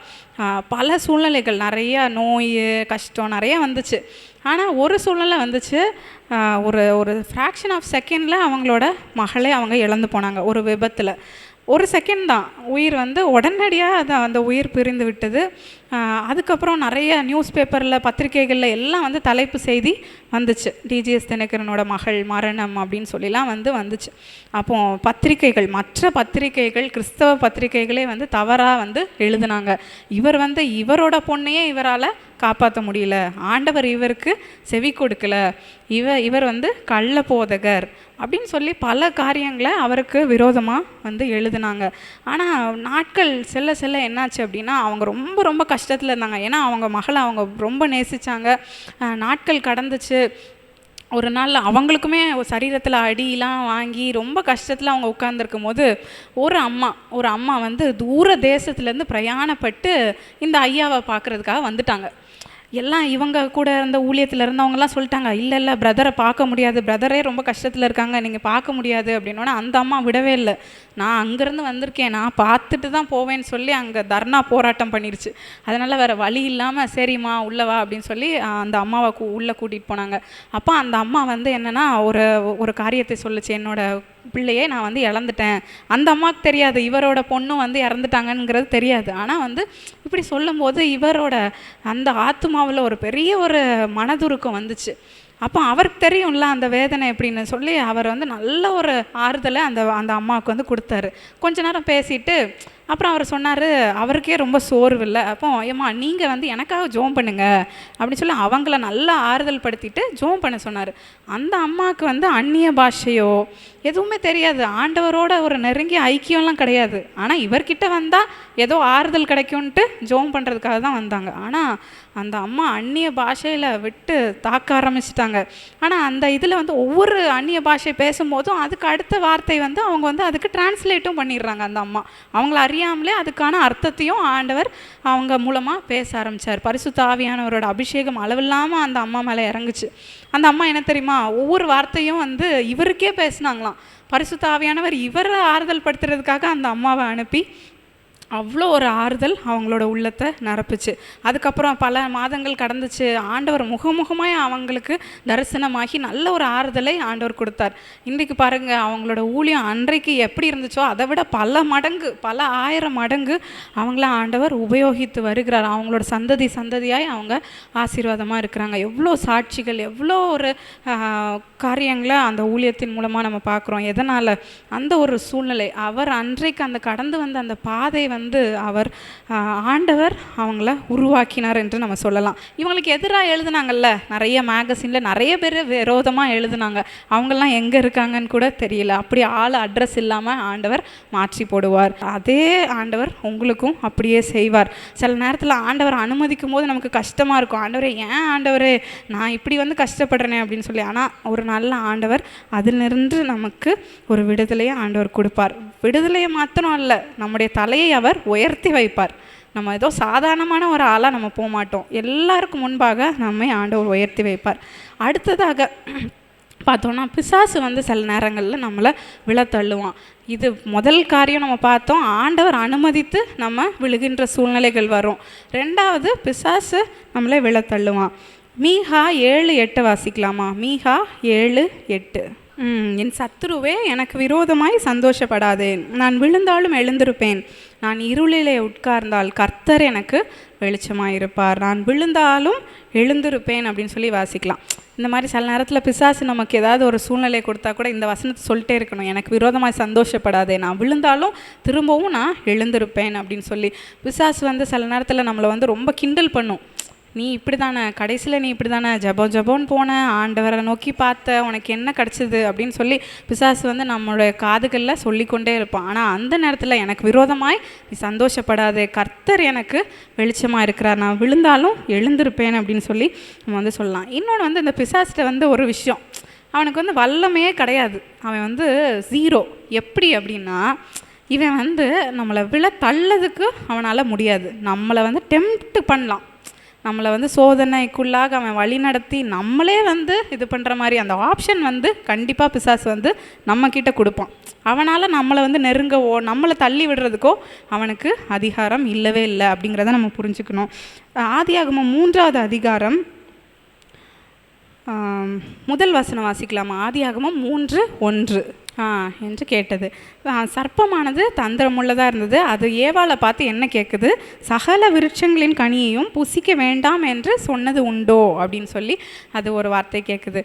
பல சூழ்நிலைகள், நிறைய நோய் கஷ்டம் நிறைய வந்துச்சு. ஆனால் ஒரு சூழ்நிலை வந்துச்சு, ஒரு ஃப்ராக்ஷன் ஆஃப் செகண்டில் அவங்களோட மகளே அவங்க இழந்து போனாங்க ஒரு விபத்தில். ஒரு செகண்ட் தான், உயிர் வந்து உடனடியாக அந்த உயிர் பிரிந்து விட்டது. அதுக்கப்புறம் நிறைய நியூஸ் பேப்பரில் பத்திரிகைகளில் எல்லாம் வந்து தலைப்பு செய்தி வந்துச்சு, டிஜிஎஸ் தினகரனோட மகள் மரணம் அப்படின்னு சொல்லிலாம் வந்துச்சு. அப்போது பத்திரிகைகள், மற்ற பத்திரிகைகள், கிறிஸ்தவ பத்திரிகைகளே வந்து தவறாக வந்து எழுதுனாங்க. இவர் வந்து இவரோட பொண்ணையே இவரால் காப்பாற்ற முடியல, ஆண்டவர் இவருக்கு செவி கொடுக்கல, இவர் வந்து கள்ள போதகர் அப்படின்னு சொல்லி பல காரியங்களை அவருக்கு விரோதமாக வந்து எழுதுனாங்க. ஆனால் நாட்கள் செல்ல செல்ல என்னாச்சு அப்படின்னா அவங்க ரொம்ப ரொம்ப கஷ்டத்தில் இருந்தாங்க. ஏன்னா அவங்க மகளை அவங்க ரொம்ப நேசித்தாங்க. நாட்கள் கடந்துச்சு. ஒரு நாள் அவங்களுக்குமே சரீரத்தில் அடியெலாம் வாங்கி ரொம்ப கஷ்டத்தில் அவங்க உட்கார்ந்துருக்கும் போது ஒரு அம்மா வந்து தூர தேசத்துலேருந்து பிரயாணப்பட்டு இந்த ஐயாவை பார்க்குறதுக்காக வந்துட்டாங்க. எல்லாம் இவங்க கூட இருந்த ஊழியத்தில் இருந்தவங்கலாம் சொல்லிட்டாங்க, இல்லை பிரதரை பார்க்க முடியாது, பிரதரே ரொம்ப கஷ்டத்தில் இருக்காங்க, நீங்கள் பார்க்க முடியாது அப்படின்னோன்னா அந்த அம்மா விடவே இல்லை. நான் அங்கேருந்து வந்திருக்கேன், நான் பார்த்துட்டு தான் போவேன்னு சொல்லி அங்கே தர்ணா போராட்டம் பண்ணிருச்சு. அதனால் வேறு வழி இல்லாமல் சரிம்மா உள்ளவா அப்படின்னு சொல்லி அந்த அம்மாவை உள்ளே கூட்டிகிட்டு போனாங்க. அப்போ அந்த அம்மா வந்து என்னென்னா ஒரு காரியத்தை சொல்லுச்சு, என்னோட பிள்ளையே நான் வந்து இழந்துட்டேன். அந்த அம்மாவுக்கு தெரியாது இவரோட பொண்ணும் வந்து இறந்துட்டாங்கங்கிறது தெரியாது. ஆனால் வந்து இப்படி சொல்லும்போது இவரோட அந்த ஆத்மாவில் ஒரு பெரிய ஒரு மனதுருக்கம் வந்துச்சு. அப்போ அவருக்கு தெரியும்ல அந்த வேதனை எப்படின்னு சொல்லி அவர் வந்து நல்ல ஒரு ஆறுதலை அந்த அம்மாவுக்கு வந்து கொடுத்தாரு. கொஞ்ச நேரம் பேசிட்டு அப்புறம் அவர் சொன்னார், அவருக்கே ரொம்ப சோர்வு இல்லை. அப்போ ஏம்மா நீங்கள் வந்து எனக்காக ஜோம் பண்ணுங்க அப்படின்னு சொல்லி அவங்கள நல்லா ஆறுதல் படுத்திட்டு ஜோம் பண்ண சொன்னார். அந்த அம்மாவுக்கு வந்து அந்நிய பாஷையோ எதுவுமே தெரியாது, ஆண்டவரோட ஒரு நெருங்கிய ஐக்கியம்லாம் கிடையாது. ஆனால் இவர்கிட்ட வந்தால் ஏதோ ஆறுதல் கிடைக்கும்ன்ட்டு ஜோம் பண்ணுறதுக்காக தான் வந்தாங்க. ஆனால் அந்த அம்மா அந்நிய பாஷையில் விட்டு தாக்க ஆரம்பிச்சிட்டாங்க. ஆனால் அந்த இதில் வந்து ஒவ்வொரு அந்நிய பாஷை பேசும்போதும் அதுக்கு அடுத்த வார்த்தை வந்து அவங்க வந்து அதுக்கு டிரான்ஸ்லேட்டும் பண்ணிடுறாங்க. அந்த அம்மா அவங்கள அறியாமலே அதுக்கான அர்த்தத்தையும் ஆண்டவர் அவங்க மூலமாக பேச ஆரம்பித்தார். பரிசுத்த ஆவியானவரோட அபிஷேகம் அளவில்லாமல் அந்த அம்மா மேலே இறங்குச்சு. அந்த அம்மா என்ன தெரியுமா, ஒவ்வொரு வார்த்தையும் வந்து இவருக்கே பேசினாங்களாம். பரிசுத்த ஆவியானவர் இவரை ஆறுதல் படுத்துறதுக்காக அந்த அம்மாவை அனுப்பி அவ்வளோ ஒரு ஆறுதல் அவங்களோட உள்ளத்தை நிரப்புச்சு. அதுக்கப்புறம் பல மாதங்கள் கடந்துச்சு. ஆண்டவர் முகமுகமாய் அவங்களுக்கு தரிசனமாகி நல்ல ஒரு ஆறுதலை ஆண்டவர் கொடுத்தார். இன்றைக்கு பாருங்கள், அவங்களோட ஊழியம் அன்றைக்கு எப்படி இருந்துச்சோ அதை விட பல மடங்கு, பல 1000 மடங்கு அவங்கள ஆண்டவர் உபயோகித்து வருகிறார். அவங்களோட சந்ததி சந்ததியாய் அவங்க ஆசீர்வாதமாக இருக்கிறாங்க. எவ்வளோ சாட்சிகள், எவ்வளோ ஒரு காரியங்களை அந்த ஊழியத்தின் மூலமாக நம்ம பார்க்குறோம். எதனால்? அந்த ஒரு சூழ்நிலை, அவர் அன்றைக்கு அந்த கடந்து வந்த அந்த பாதை வந்து அவர் ஆண்டவர் அவங்கள உருவாக்கினார் என்று நம்ம சொல்லலாம். இவங்களுக்கு எதிராக எழுதுனாங்கல்ல, நிறைய மேகசினில் நிறைய பேர் விரோதமாக எழுதுனாங்க. அவங்கெல்லாம் எங்கே இருக்காங்கன்னு கூட தெரியல. அப்படி ஆள் அட்ரஸ் இல்லாமல் ஆண்டவர் மாற்றி போடுவார். அதே ஆண்டவர் உங்களுக்கும் அப்படியே செய்வார். சில நேரத்தில் ஆண்டவர் அனுமதிக்கும் போது நமக்கு கஷ்டமாக இருக்கும். ஆண்டவரே, ஏன் ஆண்டவரே நான் இப்படி வந்து கஷ்டப்படுறேனே அப்படின்னு சொல்லி. ஆனால் ஒரு நல்ல ஆண்டவர் அதிலிருந்து நமக்கு ஒரு விடுதலையை ஆண்டவர் கொடுப்பார். விடுதலையை மாத்திரம் அல்ல, நம்முடைய தலையை அவர் உயர்த்தி வைப்பார். நம்ம ஏதோ சாதாரணமான ஒரு ஆளாக நம்ம போக மாட்டோம். எல்லாருக்கும் முன்பாக நம்மை ஆண்டவர் உயர்த்தி வைப்பார். அடுத்ததாக பார்த்தோன்னா, பிசாசு வந்து சில நேரங்களில் நம்மளை விழத்தள்ளுவான். இது முதல் காரியம் நம்ம பார்த்தோம், ஆண்டவர் அனுமதித்து நம்ம விழுகின்ற சூழ்நிலைகள் வரும். ரெண்டாவது, பிசாசு நம்மளை விழத்தள்ளுவான். மீகா 7:8 வாசிக்கலாமா? மீகா 7:8. என் சத்துருவே எனக்கு விரோதமாய் சந்தோஷப்படாதே, நான் விழுந்தாலும் எழுந்திருப்பேன். நான் இருளிலே உட்கார்ந்தால் கர்த்தர் எனக்கு வெளிச்சமாயிருப்பார். நான் விழுந்தாலும் எழுந்திருப்பேன் அப்படின்னு சொல்லி வாசிக்கலாம். இந்த மாதிரி சில நேரத்தில் பிசாசு நமக்கு ஏதாவது ஒரு சூழ்நிலை கொடுத்தா கூட இந்த வசனத்தை சொல்லிட்டே இருக்கணும், எனக்கு விரோதமாய் சந்தோஷப்படாதே, நான் விழுந்தாலும் திரும்பவும் நான் எழுந்திருப்பேன் அப்படின்னு சொல்லி. பிசாசு வந்து சில நேரத்தில் நம்மளை வந்து ரொம்ப கிண்டல் பண்ணும். நீ இப்படி தானே, கடைசியில் நீ இப்படி தானே ஜபோன்னு போன, ஆண்டவரை நோக்கி பார்த்த, உனக்கு என்ன கிடச்சிது அப்படின்னு சொல்லி பிசாசு வந்து நம்மளுடைய காதுகளில் சொல்லிக்கொண்டே இருப்பான். ஆனால் அந்த நேரத்தில் எனக்கு விரோதமாய் நீ சந்தோஷப்படாதே, கர்த்தர் எனக்கு வெளிச்சமாக இருக்கிறார், நான் விழுந்தாலும் எழுந்திருப்பேன் அப்படின்னு சொல்லி நம்ம வந்து சொல்லலாம். இன்னொன்று வந்து இந்த பிசாசிட்ட வந்து ஒரு விஷயம், அவனுக்கு வந்து வல்லமையே கிடையாது. அவன் வந்து 0. எப்படி அப்படின்னா, இவன் வந்து நம்மளை தள்ளதுக்கு அவனால் முடியாது. நம்மளை வந்து டெம்ப்ட் பண்ணலாம், நம்மளை வந்து சோதனைக்குள்ளாக அவன் வழி நடத்தி நம்மளே வந்து இது பண்ணுற மாதிரி அந்த ஆப்ஷன் வந்து கண்டிப்பாக பிசாசு வந்து நம்மக்கிட்ட கொடுப்பான். அவனால் நம்மளை வந்து நெருங்கவோ நம்மளை தள்ளி விடுறதுக்கோ அவனுக்கு அதிகாரம் இல்லவே இல்லை அப்படிங்கிறத நம்ம புரிஞ்சுக்கணும். ஆதியாகமம் 3வது அதிகாரம் முதல் வசனம் வாசிக்கலாமா? ஆதியாகமம் 3:1 என்று கேட்டது. சர்ப்பமானது தந்திரமுள்ளதாக இருந்தது. அது ஏவாளை பார்த்து என்ன கேட்குது? சகல விருட்சங்களின் கனியையும் புசிக்க வேண்டாம் என்று சொன்னது உண்டோ அப்படின்னு சொல்லி அது ஒரு வார்த்தை கேட்குது.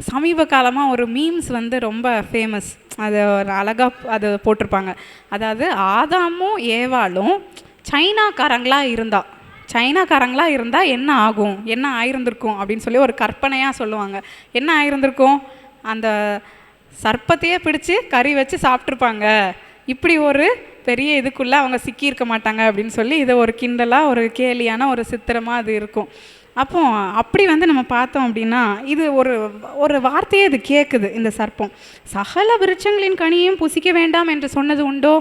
சமீப காலமாக ஒரு மீம்ஸ் வந்து ரொம்ப ஃபேமஸ். அது ஒரு அழகாக அது போட்டிருப்பாங்க. அதாவது ஆதாமும் ஏவாளும் சைனாக்காரங்களாக இருந்தால் என்ன ஆகும், என்ன ஆயிருந்திருக்கும் அப்படின்னு சொல்லி ஒரு கற்பனையாக சொல்லுவாங்க. என்ன ஆயிருந்திருக்கும்? அந்த சர்ப்பத்தையே பிடிச்சி கறி வச்சு சாப்பிட்ருப்பாங்க. இப்படி ஒரு பெரிய இதுக்குள்ளே அவங்க சிக்கியிருக்க மாட்டாங்க அப்படின்னு சொல்லி இதை ஒரு கிண்டலாக, ஒரு கேலியான ஒரு சித்திரமாக அது இருக்கும். அப்போ அப்படி வந்து நம்ம பார்த்தோம் அப்படின்னா, இது ஒரு வார்த்தையே இது கேட்குது. இந்த சர்ப்பம் சகல விருட்சங்களின் கனியையும் புசிக்க வேண்டாம் என்று சொன்னது உண்டோ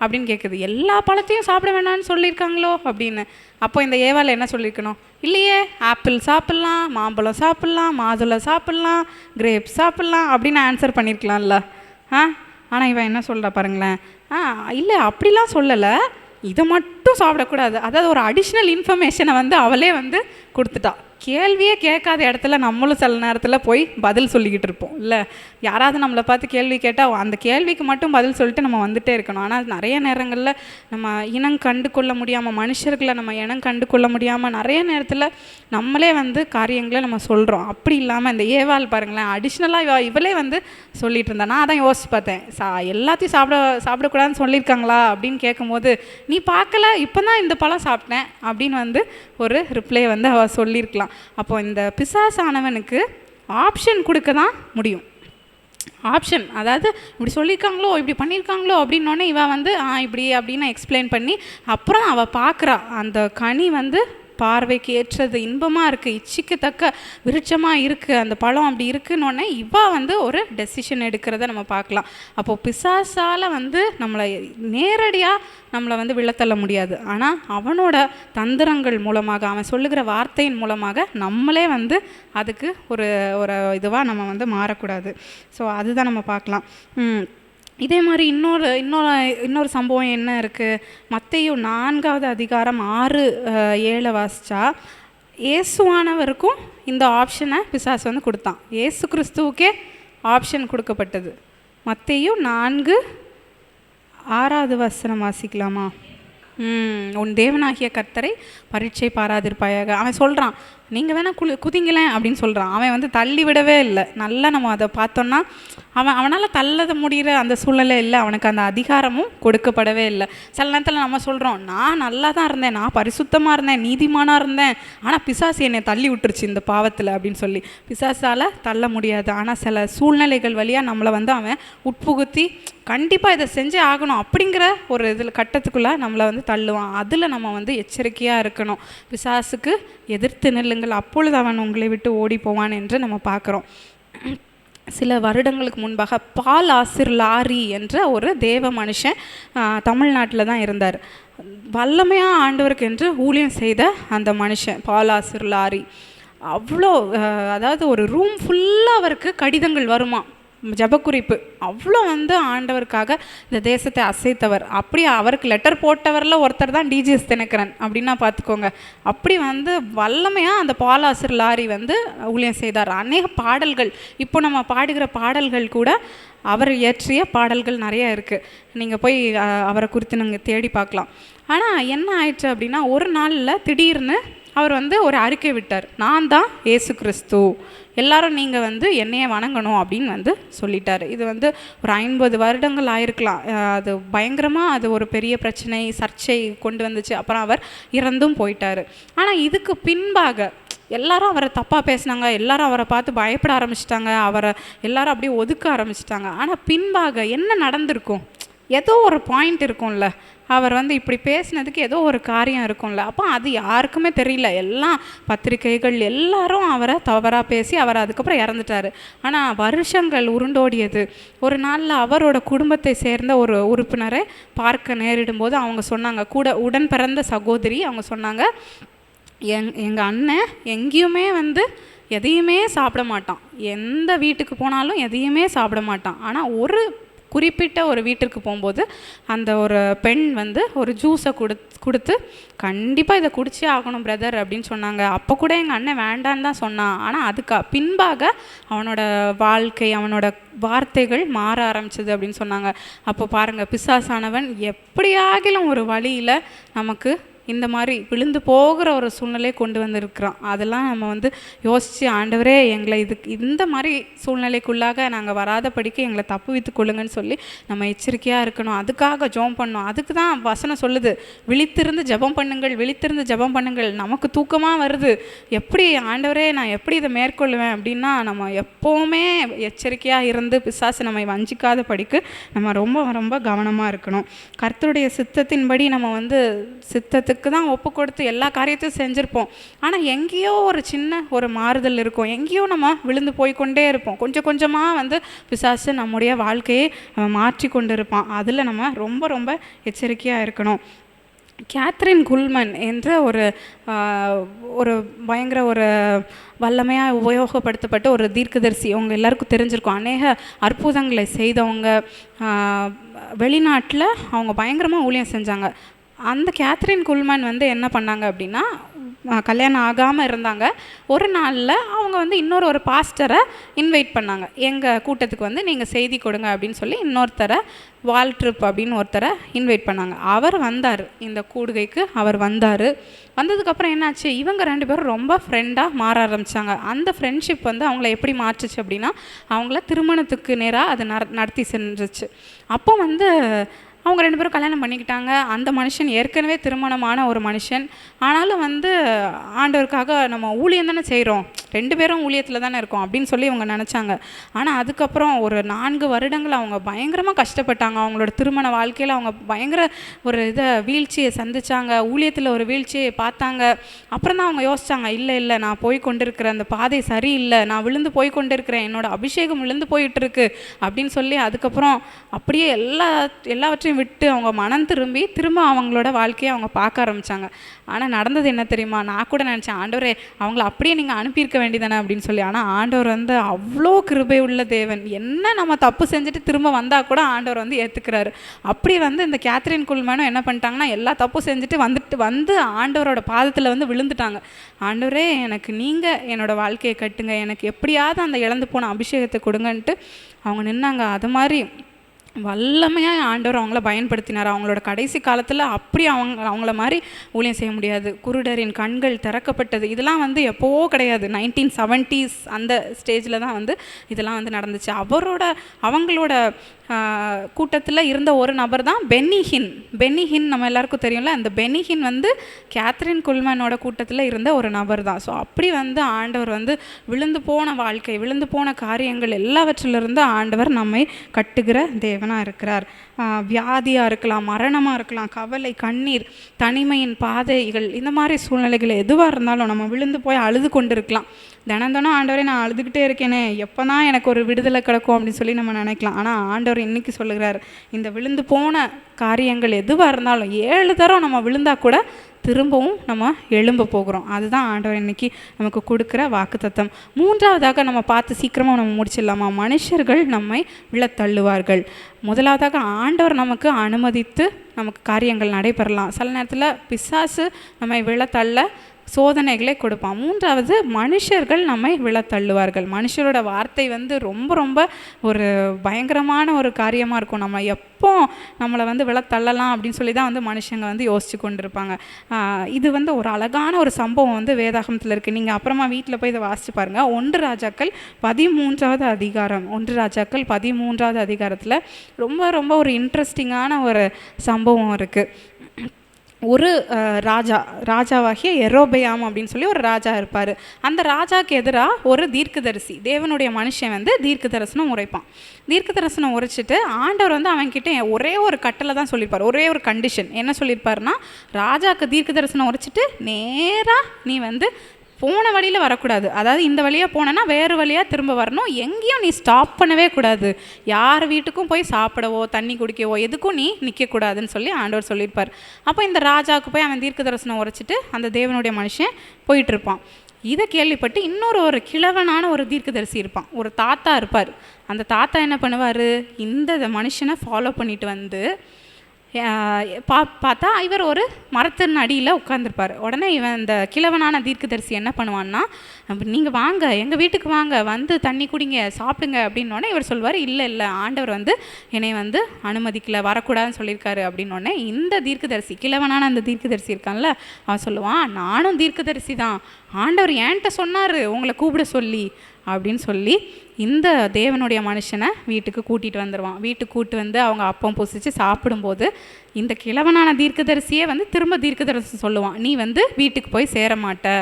அப்படின்னு கேட்குது. எல்லா பழத்தையும் சாப்பிட வேண்டாம்னு சொல்லியிருக்காங்களோ அப்படின்னு. அப்போ இந்த ஏவாள் என்ன சொல்லியிருக்கணும்? இல்லையே, ஆப்பிள் சாப்பிட்லாம், மாம்பழம் சாப்பிட்லாம், மாதுளை சாப்பிட்லாம், கிரேப்ஸ் சாப்பிட்லாம் அப்படின்னு ஆன்சர் பண்ணியிருக்கலாம்ல. ஆனால் இவன் என்ன சொல்கிறா பாருங்களேன். இல்லை, அப்படிலாம் சொல்லலை, இதை மட்டும் சாப்பிடக்கூடாது. அதாவது ஒரு அடிஷ்னல் இன்ஃபர்மேஷனை வந்து அவளே வந்து கொடுத்துட்டா. கேள்வியே கேட்காத இடத்துல நம்மளும் சில நேரத்தில் போய் பதில் சொல்லிக்கிட்டு இருப்போம் இல்லை. யாராவது நம்மளை பார்த்து கேள்வி கேட்டால் அந்த கேள்விக்கு மட்டும் பதில் சொல்லிட்டு நம்ம வந்துகிட்டே இருக்கணும். ஆனால் நிறைய நேரங்களில் நம்ம இனம் கண்டு கொள்ள முடியாமல், மனுஷர்களை நம்ம இனம் கண்டு கொள்ள முடியாமல் நிறைய நேரத்தில் நம்மளே வந்து காரியங்களை நம்ம சொல்கிறோம். அப்படி இல்லாமல் இந்த ஏவாள் பாருங்களேன், அடிஷ்னலாக இவளே வந்து சொல்லிட்டு இருந்தா. நான் அதான் யோசிச்சு பார்த்தேன், எல்லாத்தையும் சாப்பிடக்கூடாதுன்னு சொல்லியிருக்காங்களா அப்படின்னு கேட்கும்போது, நீ பார்க்கல, இப்போ தான் இந்த பழம் சாப்பிட்டேன் அப்படின்னு வந்து ஒரு ரிப்ளை வந்து அவள் சொல்லியிருக்கலாம். அப்போ இந்த பிசாசானவனுக்கு ஆப்ஷன் கொடுக்க தான் முடியும். ஆப்ஷன், அதாவது இப்படி சொல்லியிருக்காங்களோ இப்படி பண்ணியிருக்காங்களோ அப்படின்னோடனே இவள் வந்து இப்படி அப்படின்னு எக்ஸ்பிளைன் பண்ணி அப்புறம் அவள் பார்க்குறா அந்த கனி வந்து பார்வைக்கு ஏற்றது, இன்பமாக இருக்குது, இச்சிக்கத்தக்க விருட்சமாக இருக்குது, அந்த பழம் அப்படி இருக்குன்னொன்னே இவா வந்து ஒரு டெசிஷன் எடுக்கிறத நம்ம பார்க்கலாம். அப்போது பிசாசால் வந்து நம்மளை நேரடியாக நம்மளை வந்து விழத்தள்ள முடியாது. ஆனால் அவனோட தந்திரங்கள் மூலமாக, அவன் சொல்லுகிற வார்த்தையின் மூலமாக நம்மளே வந்து அதுக்கு ஒரு ஒரு இதுவாக நம்ம வந்து மாறக்கூடாது. ஸோ அதுதான் நம்ம பார்க்கலாம். இதே மாதிரி இன்னொரு சம்பவம் என்ன இருக்குது, மத்தேயு 4வது அதிகாரம் 6-7 வாசித்தா, இயேசுவானவருக்கும் இந்த ஆப்ஷனை பிசாசு வந்து கொடுத்தான். இயேசு கிறிஸ்துவுக்கே ஆப்ஷன் கொடுக்கப்பட்டது. மத்தேயு 4:6 வாசிக்கலாமா? உன் தேவனாகிய கர்த்தரை பரீட்சை பாராதிருப்பாயாக. அவன் சொல்கிறான், நீங்கள் வேணால் குதிங்களேன் அப்படின்னு சொல்கிறான். அவன் வந்து தள்ளி விடவே இல்லை. நல்லா நம்ம அதை பார்த்தோன்னா அவனால் தள்ளத முடிகிற அந்த சூழ்நிலை இல்லை, அவனுக்கு அந்த அதிகாரமும் கொடுக்கப்படவே இல்லை. சில நேரத்தில் நம்ம சொல்கிறோம், நான் நல்லா தான் இருந்தேன், நான் பரிசுத்தமாக இருந்தேன், நீதிமானாக இருந்தேன், ஆனால் பிசாசு என்னை தள்ளி விட்டுருச்சு இந்த பாவத்தில் அப்படின்னு சொல்லி. பிசாசால் தள்ள முடியாது. ஆனால் சில சூழ்நிலைகள் வழியாக நம்மளை வந்து அவன் உட்புகுத்தி கண்டிப்பாக இதை செஞ்சே ஆகணும் அப்படிங்கிற ஒரு இதில் கட்டத்துக்குள்ளே நம்மளை வந்து தள்ளுவான். அதில் நம்ம வந்து எச்சரிக்கையாக இருக்கணும். பிசாசுக்கு எதிர்த்து நில்லுங்கள், அப்பொழுது அவன் உங்களை விட்டு ஓடி போவான் என்று நம்ம பார்க்குறோம். சில வருடங்களுக்கு முன்பாக பால் ஆசிர் லாரி என்ற ஒரு தேவ மனுஷன் தமிழ்நாட்டில் தான் இருந்தார். வல்லமையாக ஆண்டவருக்கு என்று ஊழியம் செய்த அந்த மனுஷன் பால் ஆசிர் லாரி அவ்வளோ, அதாவது ஒரு ரூம் ஃபுல்லாக அவருக்கு கடிதங்கள் வருமா, ஜபக்குறிப்பு. அவ்வளோ வந்து ஆண்டவருக்காக இந்த தேசத்தை அசைத்தவர். அப்படி அவருக்கு லெட்டர் போட்டவரில் ஒருத்தர் தான் டிஜிஎஸ் தினகரன் அப்படின்னா பார்த்துக்கோங்க. அப்படி வந்து வல்லமையாக அந்த பாலாசிர் லாரி வந்து ஊழியம் செய்தார். அநேக பாடல்கள், இப்போ நம்ம பாடுகிற பாடல்கள் கூட அவர் இயற்றிய பாடல்கள் நிறைய இருக்குது. நீங்கள் போய் அவரை குறித்து நீங்கள் தேடி பார்க்கலாம். ஆனால் என்ன ஆயிடுச்சு அப்படின்னா, ஒரு நாளில் திடீர்னு அவர் வந்து ஒரு அறிக்கை விட்டார், நான் தான் ஏசு கிறிஸ்து, எல்லாரும் நீங்கள் வந்து என்னையே வணங்கணும் அப்படின்னு வந்து சொல்லிட்டார். இது வந்து ஒரு 50 வருடங்கள் ஆயிருக்கலாம். அது பயங்கரமாக அது ஒரு பெரிய பிரச்சனை, சர்ச்சை கொண்டு வந்துச்சு. அப்புறம் அவர் இறந்தும் போயிட்டார். ஆனால் இதுக்கு பின்பாக எல்லாரும் அவரை தப்பாக பேசினாங்க, எல்லாரும் அவரை பார்த்து பயப்பட ஆரம்பிச்சிட்டாங்க, அவரை எல்லாரும் அப்படியே ஒதுக்க ஆரம்பிச்சிட்டாங்க. ஆனால் பின்பாக என்ன நடந்திருக்கும், ஏதோ ஒரு பாயிண்ட் இருக்கும்ல, அவர் வந்து இப்படி பேசினதுக்கு ஏதோ ஒரு காரியம் இருக்கும்ல. அப்போ அது யாருக்குமே தெரியல. எல்லாம் பத்திரிகைகள் எல்லாரும் அவரை தவறாக பேசி அவர் அதுக்கப்புறம் இறந்துட்டார். ஆனால் வருஷங்கள் உருண்டோடியது. ஒரு நாளில் அவரோட குடும்பத்தை சேர்ந்த ஒரு உறுப்பினரை பார்க்க நேரிடும்போது அவங்க சொன்னாங்க, கூட உடன் பிறந்த சகோதரி அவங்க சொன்னாங்க, எங்கள் அண்ணன் எங்கேயுமே வந்து எதையுமே சாப்பிட மாட்டான், எந்த வீட்டுக்கு போனாலும் எதையுமே சாப்பிட மாட்டான். ஆனால் ஒரு குறிப்பிட்ட ஒரு வீட்டிற்கு போகும்போது அந்த ஒரு பெண் வந்து ஒரு ஜூஸை கொடுத்து கண்டிப்பாக இதை குடிச்சே ஆகணும் பிரதர் அப்படின்னு சொன்னாங்க. அப்போ கூட எங்கள் அண்ணன் வேண்டான்னு தான் சொன்னான். ஆனால் அதுக்கு பின்பாக அவனோட வாழ்க்கை, அவனோட வார்த்தைகள் மாற ஆரம்பிச்சது அப்படின்னு சொன்னாங்க. அப்போ பாருங்கள், பிசாசானவன் எப்படியாகிலும் ஒரு வழியில் நமக்கு இந்த மாதிரி விழுந்து போகிற ஒரு சூழ்நிலையை கொண்டு வந்திருக்கிறான். அதெல்லாம் நம்ம வந்து யோசித்து, ஆண்டவரே எங்களை இந்த மாதிரி சூழ்நிலைக்குள்ளாக நாங்கள் வராத படிக்க எங்களை தப்புவித்து கொள்ளுங்கன்னு சொல்லி நம்ம எச்சரிக்கையாக இருக்கணும். அதுக்காக ஜெபம் பண்ணணும். அதுக்கு தான் வசனம் சொல்லுது, விழித்திருந்து ஜெபம் பண்ணுங்கள், விழித்திருந்து ஜெபம் பண்ணுங்கள். நமக்கு தூக்கமாக வருது, எப்படி ஆண்டவரே நான் எப்படி இதை மேற்கொள்ளுவேன் அப்படின்னா, நம்ம எப்போவுமே எச்சரிக்கையாக இருந்து பிசாசு நம்மை வஞ்சிக்காத படிக்கு நம்ம ரொம்ப ரொம்ப கவனமாக இருக்கணும். கர்த்தருடைய சித்தத்தின்படி நம்ம வந்து சித்தத்துக்கு தான் ஒப்பு கொடுத்து எல்லா காரியத்தையும் செஞ்சுருப்போம். ஆனால் எங்கேயோ ஒரு சின்ன ஒரு மாறுதல் இருக்கும், எங்கேயோ நம்ம விழுந்து போய்கொண்டே இருப்போம். கொஞ்சம் கொஞ்சமாக வந்து பிசாசு நம்முடைய வாழ்க்கையை மாற்றி கொண்டு இருப்பான். அதில் நம்ம ரொம்ப ரொம்ப எச்சரிக்கையாக இருக்கணும். கேத்ரின் குல்மன் என்ற ஒரு பயங்கர ஒரு வல்லமையாக உபயோகப்படுத்தப்பட்ட ஒரு தீர்க்கதரிசி, அவங்க எல்லாருக்கும் தெரிஞ்சிருக்கும். அநேக அற்புதங்களை செய்தவங்க, வெளிநாட்டில் அவங்க பயங்கரமாக ஊழியம் செஞ்சாங்க. அந்த கேத்ரின் குல்மன் வந்து என்ன பண்ணாங்க அப்படின்னா, கல்யாணம் ஆகாமல் இருந்தாங்க. ஒரு நாளில் அவங்க வந்து இன்னொரு ஒரு பாஸ்டரை இன்வைட் பண்ணாங்க. எங்கள் கூட்டத்துக்கு வந்து நீங்கள் செய்தி கொடுங்க அப்படின்னு சொல்லி இன்னொருத்தரை வால்ட்ரிப் அப்படின்னு ஒருத்தரை இன்வைட் பண்ணாங்க. அவர் வந்தார், இந்த கூடுகைக்கு அவர் வந்தார். வந்ததுக்கப்புறம் என்னாச்சு, இவங்க 2 பேரும் ரொம்ப ஃப்ரெண்டாக மாற ஆரம்பித்தாங்க. அந்த ஃப்ரெண்ட்ஷிப் வந்து அவங்கள எப்படி மாற்றுச்சு அப்படின்னா, அவங்கள திருமணத்துக்கு நேராக அது நடத்தி சென்றுச்சு. அப்போ வந்து அவங்க 2 பேரும் கல்யாணம் பண்ணிக்கிட்டாங்க. அந்த மனுஷன் ஏற்கனவே திருமணமான ஒரு மனுஷன். ஆனாலும் வந்து ஆண்டவருக்காக நம்ம ஊழியம் தானே செய்கிறோம், 2 பேரும் ஊழியத்தில் தானே இருக்கோம் அப்படின்னு சொல்லி அவங்க நினச்சாங்க. ஆனால் அதுக்கப்புறம் ஒரு 4 வருடங்கள் அவங்க பயங்கரமாக கஷ்டப்பட்டாங்க. அவங்களோட திருமண வாழ்க்கையில் அவங்க பயங்கர ஒரு வீழ்ச்சியை சந்தித்தாங்க. ஊழியத்தில் ஒரு வீழ்ச்சியை பார்த்தாங்க. அப்புறம் தான் அவங்க யோசித்தாங்க, இல்லை நான் போய் கொண்டிருக்கிற அந்த பாதை சரியில்லை, நான் விழுந்து போய் கொண்டிருக்கிறேன், என்னோடய அபிஷேகம் விழுந்து போயிட்டுருக்கு அப்படின்னு சொல்லி அதுக்கப்புறம் அப்படியே எல்லாவற்றையும் விட்டு அவங்க மனம் திரும்ப அவங்களோட வாழ்க்கையை அவங்க பார்க்க ஆரம்பித்தாங்க. ஆனால் நடந்தது என்ன தெரியுமா, நான் கூட நினச்சேன், ஆண்டவரே அவங்கள அப்படியே நீங்கள் அனுப்பியிருக்க வேண்டியதானே அப்படின்னு சொல்லி. ஆனால் ஆண்டவர் வந்து அவ்வளோ கிருபை உள்ள தேவன். என்ன நம்ம தப்பு செஞ்சுட்டு திரும்ப வந்தால் கூட ஆண்டவர் வந்து ஏற்றுக்கிறாரு. அப்படி வந்து இந்த கேத்ரின் குல்மேனும் என்ன பண்ணிட்டாங்கன்னா, எல்லா தப்பு செஞ்சுட்டு வந்து ஆண்டவரோட பாதத்தில் வந்து விழுந்துட்டாங்க. ஆண்டவரே எனக்கு நீங்கள் என்னோடய வாழ்க்கையை கட்டுங்க, எனக்கு எப்படியாவது அந்த இழந்து போன அபிஷேகத்தை கொடுங்கன்ட்டு அவங்க நின்னாங்க. அது மாதிரி வல்லமையாக ஆண்டவர் அவங்கள பயன்படுத்தினார். அவங்களோட கடைசி காலத்தில் அப்படி அவங்கள மாதிரி ஊழியம் செய்ய முடியாது. குருடரின் கண்கள் திறக்கப்பட்டது. இதெல்லாம் வந்து எப்போவோ கிடையாது, 1970s அந்த ஸ்டேஜில் தான் வந்து இதெல்லாம் வந்து நடந்துச்சு. அவங்களோட கூட்டத்தில் இருந்த ஒரு நபர் தான் பென்னி ஹின் நம்ம எல்லாருக்கும் தெரியும்ல. அந்த பென்னி ஹின் வந்து கேத்ரின் குல்மேனோட கூட்டத்தில் இருந்த ஒரு நபர் தான். ஸோ அப்படி வந்து ஆண்டவர் வந்து விழுந்து போன வாழ்க்கை, விழுந்து போன காரியங்கள் எல்லாவற்றிலிருந்து ஆண்டவர் நம்மை கட்டுகிற தேவனாக இருக்கிறார். வியாதியாக இருக்கலாம், மரணமாக இருக்கலாம், கவலை, கண்ணீர், தனிமையின் பாதைகள், இந்த மாதிரி சூழ்நிலைகள் எதுவாக இருந்தாலும் நம்ம விழுந்து போய் அழுது கொண்டு இருக்கலாம். தினம் ஆண்டவரே நான் அழுதுகிட்டே இருக்கேனே, எப்போ தான் எனக்கு ஒரு விடுதலை கிடக்கும் அப்படின்னு சொல்லி நம்ம நினைக்கலாம். ஆனால் ஆண்டவர் இன்னைக்கு சொல்லுகிறார், இந்த விழுந்து போன காரியங்கள் எதுவாக இருந்தாலும் 7 தரம் நம்ம விழுந்தா கூட திரும்பவும் நம்ம எழும்ப போகிறோம். அதுதான் ஆண்டவர் இன்னைக்கு நமக்கு கொடுக்குற வாக்குத்தத்தம். 3வதாக நம்ம பார்த்து சீக்கிரமாக நம்ம முடிச்சிடலாமா, மனுஷர்கள் நம்மை விழத்தள்ளுவார்கள். முதலாவதாக ஆண்டவர் நமக்கு அனுமதித்து நமக்கு காரியங்கள் நடைபெறலாம். சில நேரத்தில் பிசாசு நம்மை விழத்தள்ள சோதனைகளை கொடுப்பான். 3வது மனுஷர்கள் நம்மை விழத்தள்ளுவார்கள். மனுஷரோட வார்த்தை வந்து ரொம்ப ஒரு பயங்கரமான ஒரு காரியமாக இருக்கும். நம்ம எப்போ நம்மளை வந்து விழத்தள்ளலாம் அப்படின்னு சொல்லி தான் வந்து மனுஷங்க வந்து யோசிச்சு கொண்டிருப்பாங்க. இது வந்து ஒரு அழகான ஒரு சம்பவம் வந்து வேதாகமத்தில் இருக்குது. நீங்கள் அப்புறமா வீட்டில் போய் இதை வாசிச்சு பாருங்கள். 1 ராஜாக்கள் 13வது அதிகாரம், 1 ராஜாக்கள் 13வது அதிகாரத்தில் ரொம்ப ஒரு இன்ட்ரெஸ்டிங்கான ஒரு சம்பவம் இருக்குது. ஒரு ராஜாவாகிய யெரொபெயாம் அப்படின்னு சொல்லி ஒரு ராஜா இருப்பார். அந்த ராஜாவுக்கு எதிராக ஒரு தீர்க்கதரிசி, தேவனுடைய மனுஷன் வந்து தீர்க்க தரிசனம் உரைப்பான். தீர்க்க தரிசனம் உரைச்சிட்டு ஆண்டவர் வந்து அவன்கிட்ட ஒரே ஒரு கட்டளை தான் சொல்லியிருப்பார், ஒரே ஒரு கண்டிஷன். என்ன சொல்லியிருப்பாருன்னா, ராஜாவுக்கு தீர்க்க தரிசனம் உரைச்சிட்டு நேராக நீ வந்து போன வழியில் வரக்கூடாது, அதாவது இந்த வழியாக போனேன்னா வேறு வழியாக திரும்ப வரணும், எங்கேயும் நீ ஸ்டாப் பண்ணவே கூடாது, யார் வீட்டுக்கும் போய் சாப்பிடவோ தண்ணி குடிக்கவோ எதுக்கும் நீ நிற்கக்கூடாதுன்னு சொல்லி ஆண்டவர் சொல்லியிருப்பார். அப்போ இந்த ராஜாவுக்கு போய் அவன் தீர்க்க தரிசனம் உரைச்சிட்டு அந்த தேவனுடைய மனுஷன் போயிட்டுருப்பான். இதை கேள்விப்பட்டு இன்னொரு கிழவனான ஒரு தீர்க்கதரிசி இருப்பான், ஒரு தாத்தா இருப்பார். அந்த தாத்தா என்ன பண்ணுவார், இந்த மனுஷனை ஃபாலோ பண்ணிட்டு வந்து பார்த்தா இவர் ஒரு மரத்தின் அடியில் உட்காந்துருப்பார். உடனே இவன் இந்த கிழவனான தீர்க்கதரிசி என்ன பண்ணுவான்னா, நீங்கள் வாங்க எங்கள் வீட்டுக்கு வாங்க, வந்து தண்ணி குடிங்க, சாப்பிடுங்க அப்படின்னோடனே இவர் சொல்வார், இல்லை ஆண்டவர் வந்து என்னை வந்து அனுமதிக்கலை, வரக்கூடாதுன்னு சொல்லியிருக்காரு அப்படின்னோடனே இந்த தீர்க்கதரிசி, கிழவனான அந்த தீர்க்கதரிசி இருக்கான்ல, அவன் சொல்லுவான், நானும் தீர்க்கதரிசி தான், ஆண்டவர் என்கிட்ட சொன்னார் உங்களை கூப்பிட சொல்லி அப்படின்னு சொல்லி இந்த தேவனுடைய மனுஷனை வீட்டுக்கு கூட்டிகிட்டு வந்துடுவான். வீட்டுக்கு கூட்டு வந்து அவங்க அப்பம் புசிச்சு சாப்பிடும்போது இந்த கிழவனான தீர்க்கதரிசியே வந்து திரும்ப தீர்க்கதரிசி சொல்லுவான், நீ வந்து வீட்டுக்கு போய் சேர மாட்ட,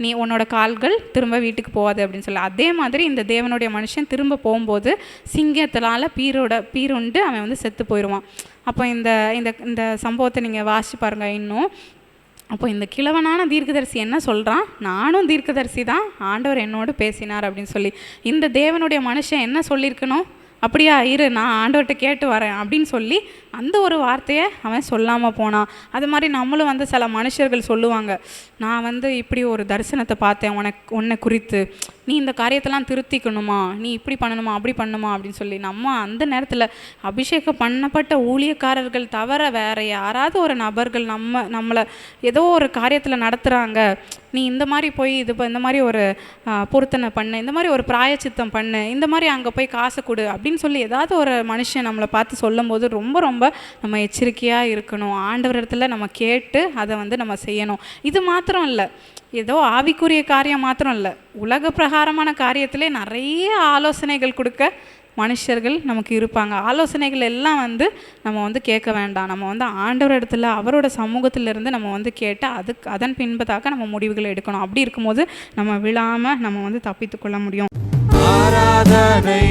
நீ உன்னோட கால்கள் திரும்ப வீட்டுக்கு போகாது அப்படின்னு சொல்லி. அதே மாதிரி இந்த தேவனுடைய மனுஷன் திரும்ப போகும்போது சிங்கத்தினால பீருண்டு அவன் வந்து செத்து போயிடுவான். அப்போ இந்த இந்த சம்பவத்தை நீங்கள் வாசிச்சு பாருங்கள் இன்னும். அப்போ இந்த கிழவனான தீர்க்கதரிசி என்ன சொல்கிறான், நானும் தீர்க்கதரிசி தான், ஆண்டவர் என்னோடு பேசினார் அப்படின்னு சொல்லி. இந்த தேவனுடைய மனுஷன் என்ன சொல்லியிருக்கணும், அப்படியா இரு நான் ஆண்டவர்கிட்ட கேட்டு வரேன் அப்படின்னு சொல்லி அந்த ஒரு வார்த்தையை அவன் சொல்லாமல் போனான். அது மாதிரி நம்மளும் வந்து சில மனுஷர்கள் சொல்லுவாங்க, நான் வந்து இப்படி ஒரு தரிசனத்தை பார்த்தேன் உன்னை குறித்து, நீ இந்த காரியத்தெல்லாம் திருத்திக்கணுமா, நீ இப்படி பண்ணணுமா, அப்படி பண்ணணுமா அப்படின்னு சொல்லி நம்ம அந்த நேரத்தில் அபிஷேகம் பண்ணப்பட்ட ஊழியக்காரர்கள் தவிர வேற யாராவது ஒரு நபர்கள் நம்மளை ஏதோ ஒரு காரியத்தில் நடத்துகிறாங்க, நீ இந்த மாதிரி போய் இந்த மாதிரி ஒரு பொருத்தனை பண்ணு, இந்த மாதிரி ஒரு பிராயச்சித்தம் பண்ணு, இந்த மாதிரி அங்கே போய் காசு கொடு அப்படின்னு சொல்லி ஏதாவது ஒரு மனுஷன் நம்மளை பார்த்து சொல்லும் போது ரொம்ப ரொம்ப நம்ம எச்சரிக்கையாக இருக்கணும். ஆண்டவர் இடத்துல நம்ம கேட்டு அதை நம்ம செய்யணும். இது மாத்திரம் இல்லை, ஏதோ ஆவிக்குரிய காரியம் மாத்திரம் இல்லை, உலக பிரகாரமான காரியத்திலே நிறைய ஆலோசனைகள் கொடுக்க மனுஷர்கள் நமக்கு இருப்பாங்க. ஆலோசனைகள் எல்லாம் நம்ம கேட்க வேண்டாம். நம்ம ஆண்டவர் இடத்துல அவரோட சமூகத்திலிருந்து நம்ம கேட்டு அதன் பின்பதாக நம்ம முடிவுகளை எடுக்கணும். அப்படி இருக்கும்போது நம்ம விழாமல் நம்ம தப்பித்து கொள்ள முடியும். ஆராதனை